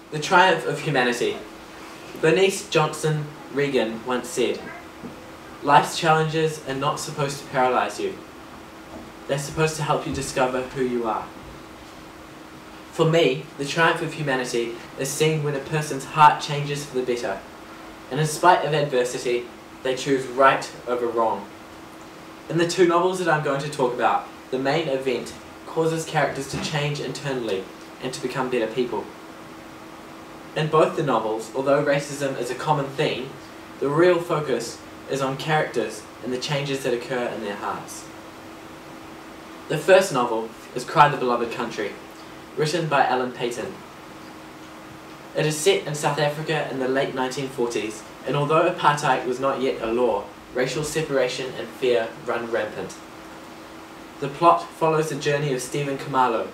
The triumph of humanity. Bernice Johnson Reagan once said, "Life's challenges are not supposed to paralyze you. They're supposed to help you discover who you are." For me, the triumph of humanity is seen when a person's heart changes for the better, and in spite of adversity, they choose right over wrong. In the two novels that I'm going to talk about, the main event causes characters to change internally and to become better people. In both the novels, although racism is a common theme, the real focus is on characters and the changes that occur in their hearts. The first novel is Cry the Beloved Country, written by Alan Paton. It is set in South Africa in the late 1940s, and although apartheid was not yet a law, racial separation and fear run rampant. The plot follows the journey of Stephen Khumalo,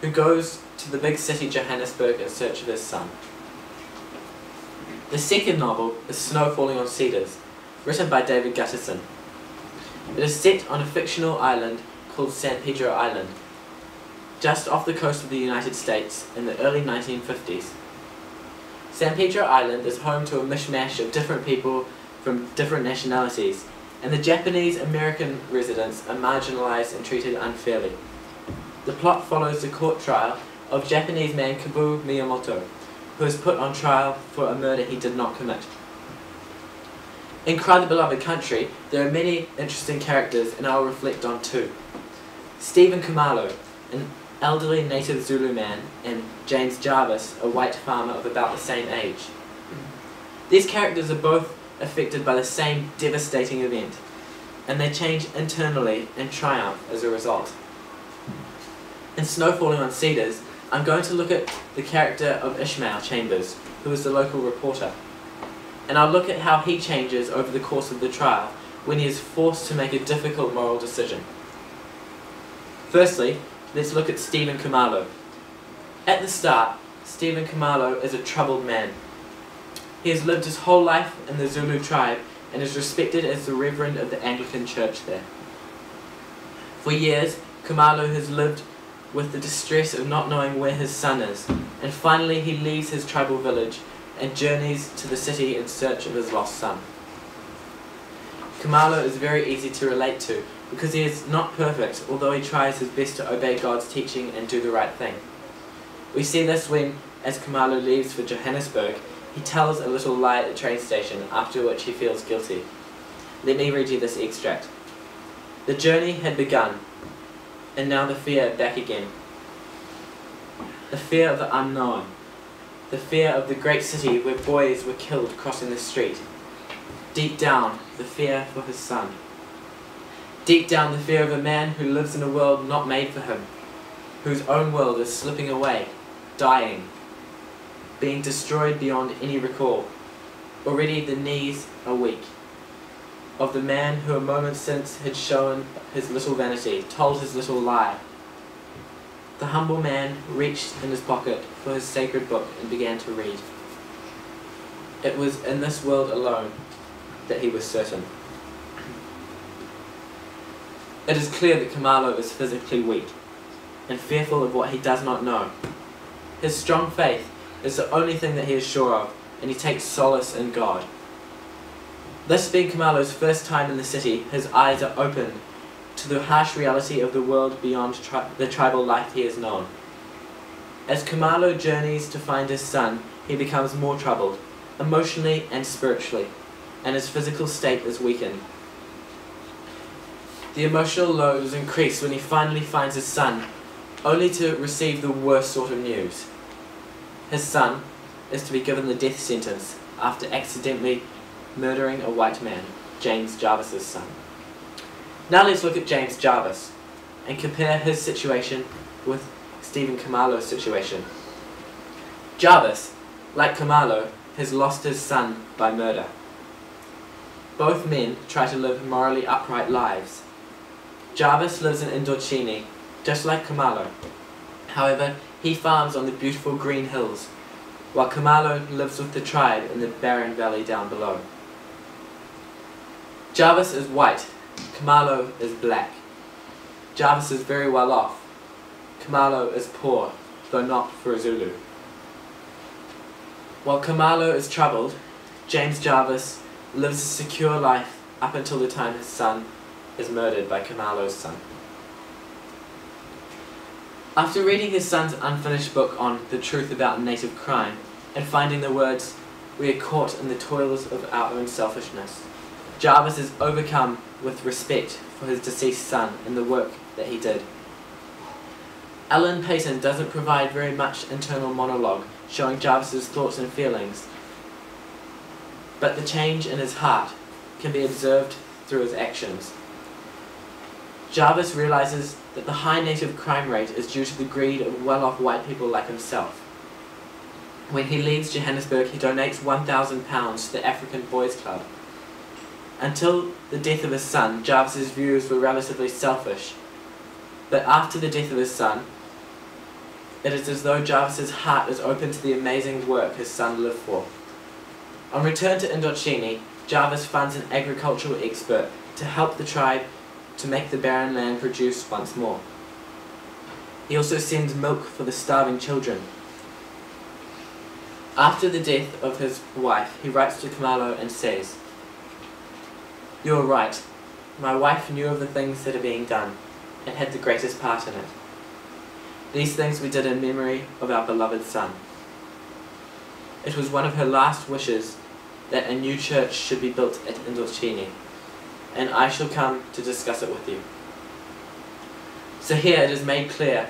who goes to the big city Johannesburg in search of his son. The second novel is Snow Falling on Cedars, written by David Gutterson. It is set on a fictional island called San Pedro Island, just off the coast of the United States in the early 1950s. San Pedro Island is home to a mishmash of different people from different nationalities, and the Japanese American residents are marginalized and treated unfairly. The plot follows the court trial of Japanese man Kabu Miyamoto, who is put on trial for a murder he did not commit. In Cry the Beloved Country, there are many interesting characters, and I will reflect on two. Stephen Khumalo, an elderly native Zulu man, and James Jarvis, a white farmer of about the same age. These characters are both affected by the same devastating event, and they change internally and triumph as a result. In Snow Falling on Cedars, I'm going to look at the character of Ishmael Chambers, who is the local reporter, and I'll look at how he changes over the course of the trial when he is forced to make a difficult moral decision. Firstly, let's look at Stephen Khumalo. At the start, Stephen Khumalo is a troubled man. He has lived his whole life in the Zulu tribe and is respected as the reverend of the Anglican church there. For years, Khumalo has lived with the distress of not knowing where his son is, and finally he leaves his tribal village and journeys to the city in search of his lost son. Khumalo is very easy to relate to because he is not perfect, although he tries his best to obey God's teaching and do the right thing. We see this when, as Khumalo leaves for Johannesburg, he tells a little lie at the train station, after which he feels guilty. Let me read you this extract. "The journey had begun, and now the fear back again. The fear of the unknown. The fear of the great city where boys were killed crossing the street. Deep down, the fear for his son. Deep down, the fear of a man who lives in a world not made for him, whose own world is slipping away, dying, being destroyed beyond any recall. Already the knees are weak. Of the man who a moment since had shown his little vanity, told his little lie. The humble man reached in his pocket for his sacred book and began to read. It was in this world alone that he was certain." It is clear that Khumalo is physically weak and fearful of what he does not know. His strong faith is the only thing that he is sure of, and he takes solace in God. This being Khumalo's first time in the city, his eyes are opened to the harsh reality of the world beyond the tribal life he has known. As Khumalo journeys to find his son, he becomes more troubled, emotionally and spiritually, and his physical state is weakened. The emotional load is increased when he finally finds his son, only to receive the worst sort of news. His son is to be given the death sentence after accidentally murdering a white man, James Jarvis's son. Now let's look at James Jarvis and compare his situation with Stephen Khumalo's situation. Jarvis, like Khumalo, has lost his son by murder. Both men try to live morally upright lives. Jarvis lives in Indochini, just like Khumalo. However, he farms on the beautiful green hills, while Khumalo lives with the tribe in the barren valley down below. Jarvis is white, Khumalo is black. Jarvis is very well off. Khumalo is poor, though not for a Zulu. While Kamalo is troubled, James Jarvis lives a secure life up until the time his son is murdered by Kamalo's son. After reading his son's unfinished book on the truth about native crime and finding the words, "We are caught in the toils of our own selfishness," Jarvis is overcome with respect for his deceased son and the work that he did. Alan Paton doesn't provide very much internal monologue showing Jarvis's thoughts and feelings, but the change in his heart can be observed through his actions. Jarvis realizes that the high native crime rate is due to the greed of well-off white people like himself. When he leaves Johannesburg, he donates £1,000 to the African Boys Club. Until the death of his son, Jarvis's views were relatively selfish, but after the death of his son, it is as though Jarvis's heart is open to the amazing work his son lived for. On return to Indochini, Jarvis funds an agricultural expert to help the tribe to make the barren land produce once more. He also sends milk for the starving children. After the death of his wife, he writes to Kamalo and says, "You are right. My wife knew of the things that are being done and had the greatest part in it. These things we did in memory of our beloved son. It was one of her last wishes that a new church should be built at Indochini, and I shall come to discuss it with you." So here it is made clear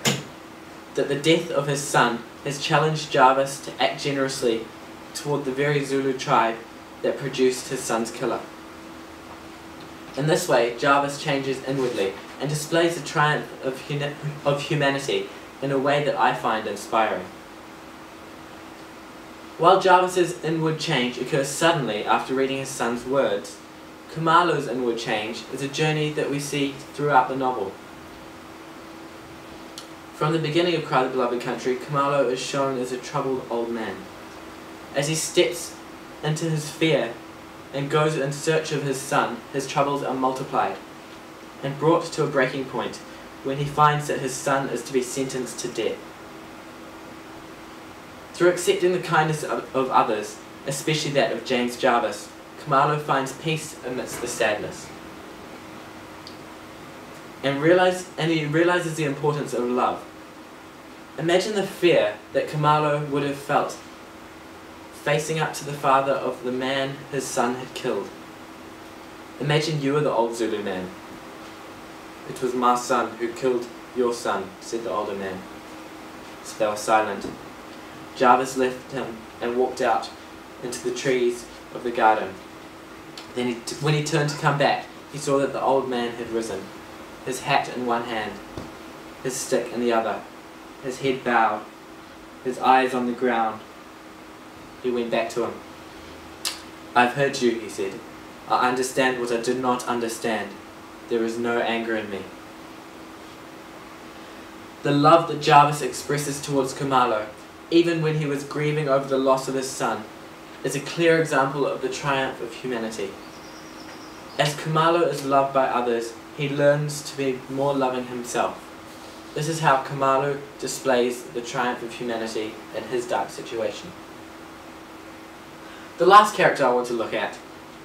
that the death of his son has challenged Jarvis to act generously toward the very Zulu tribe that produced his son's killer. In this way, Jarvis changes inwardly and displays the triumph of humanity in a way that I find inspiring. While Jarvis's inward change occurs suddenly after reading his son's words, Kamalo's inward change is a journey that we see throughout the novel. From the beginning of Cry the Beloved Country, Kamalo is shown as a troubled old man. As he steps into his fear and goes in search of his son, his troubles are multiplied and brought to a breaking point when he finds that his son is to be sentenced to death. Through accepting the kindness of others, especially that of James Jarvis, Kamalo finds peace amidst the sadness. And he realizes the importance of love. Imagine the fear that Kamalo would have felt facing up to the father of the man his son had killed. Imagine you were the old Zulu man. "It was my son who killed your son," said the older man. So they were silent. Jarvis left him and walked out into the trees of the garden. Then when he turned to come back, he saw that the old man had risen, his hat in one hand, his stick in the other, his head bowed, his eyes on the ground. He went back to him. "I've heard you," he said. "I understand what I did not understand. There is no anger in me." The love that Jarvis expresses towards Kamalo, even when he was grieving over the loss of his son, is a clear example of the triumph of humanity. As Kamalo is loved by others, he learns to be more loving himself. This is how Kamalo displays the triumph of humanity in his dark situation. The last character I want to look at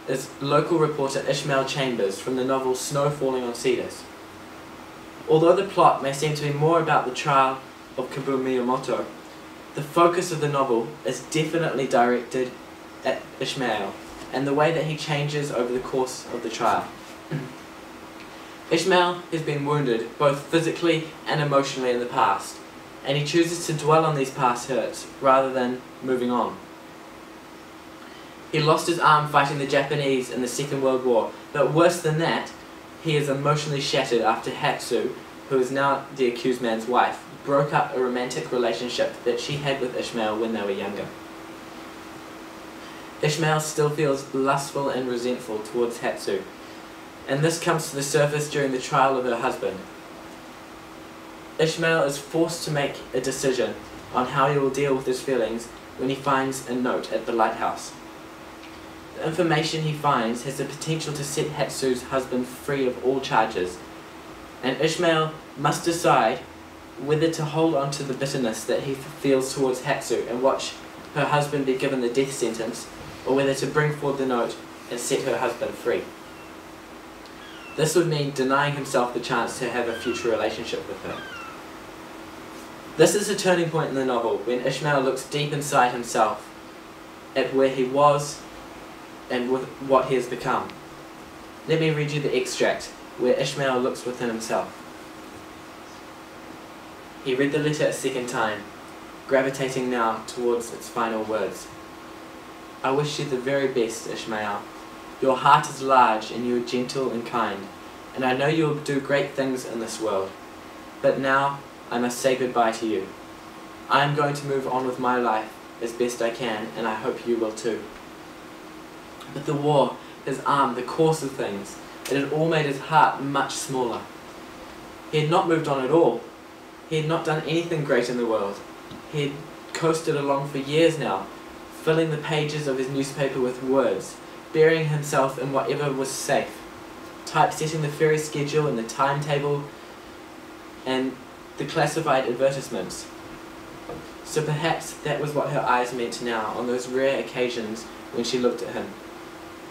is local reporter Ishmael Chambers from the novel Snow Falling on Cedars. Although the plot may seem to be more about the trial of Kabu Miyamoto, the focus of the novel is definitely directed at Ishmael and the way that he changes over the course of the trial. Ishmael has been wounded both physically and emotionally in the past, and he chooses to dwell on these past hurts rather than moving on. He lost his arm fighting the Japanese in the Second World War, but worse than that, he is emotionally shattered after Hatsu, who is now the accused man's wife, broke up a romantic relationship that she had with Ishmael when they were younger. Ishmael still feels lustful and resentful towards Hatsu, and this comes to the surface during the trial of her husband. Ishmael is forced to make a decision on how he will deal with his feelings when he finds a note at the lighthouse. The information he finds has the potential to set Hatsu's husband free of all charges, and Ishmael must decide whether to hold on to the bitterness that he feels towards Hatsu and watch her husband be given the death sentence, or whether to bring forward the note and set her husband free. This would mean denying himself the chance to have a future relationship with her. This is a turning point in the novel when Ishmael looks deep inside himself at where he was and with what he has become. Let me read you the extract where Ishmael looks within himself. He read the letter a second time, gravitating now towards its final words. I wish you the very best, Ishmael. Your heart is large and you are gentle and kind, and I know you will do great things in this world. But now I must say goodbye to you. I am going to move on with my life as best I can, and I hope you will too. But the war, his arm, the course of things, it had all made his heart much smaller. He had not moved on at all. He had not done anything great in the world. He had coasted along for years now, filling the pages of his newspaper with words, burying himself in whatever was safe, typesetting the ferry schedule and the timetable and the classified advertisements. So perhaps that was what her eyes meant now on those rare occasions when she looked at him.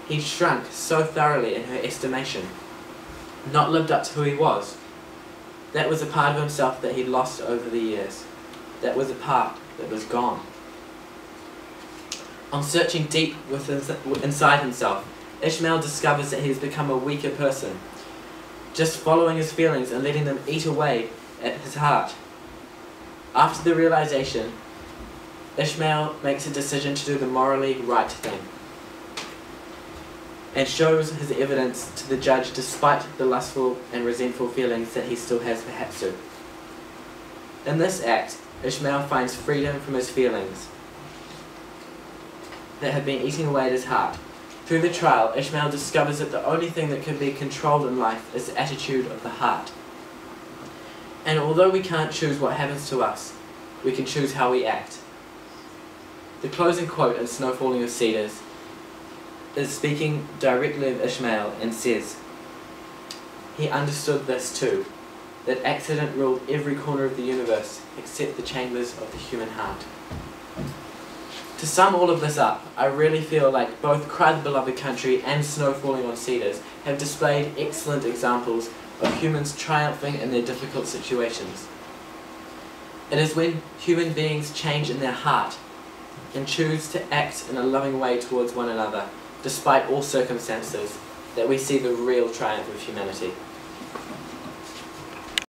He'd shrunk so thoroughly in her estimation, not lived up to who he was. That was a part of himself that he'd lost over the years. That was a part that was gone. On searching deep inside himself, Ishmael discovers that he has become a weaker person, just following his feelings and letting them eat away at his heart. After the realization, Ishmael makes a decision to do the morally right thing and shows his evidence to the judge despite the lustful and resentful feelings that he still has for Hasler. In this act, Ishmael finds freedom from his feelings that have been eating away at his heart. Through the trial, Ishmael discovers that the only thing that can be controlled in life is the attitude of the heart. And although we can't choose what happens to us, we can choose how we act. The closing quote in Snow Falling of Cedars is speaking directly of Ishmael and says, he understood this too, that accident ruled every corner of the universe except the chambers of the human heart. To sum all of this up, I really feel like both Cry the Beloved Country and Snow Falling on Cedars have displayed excellent examples of humans triumphing in their difficult situations. It is when human beings change in their heart and choose to act in a loving way towards one another, despite all circumstances, that we see the real triumph of humanity.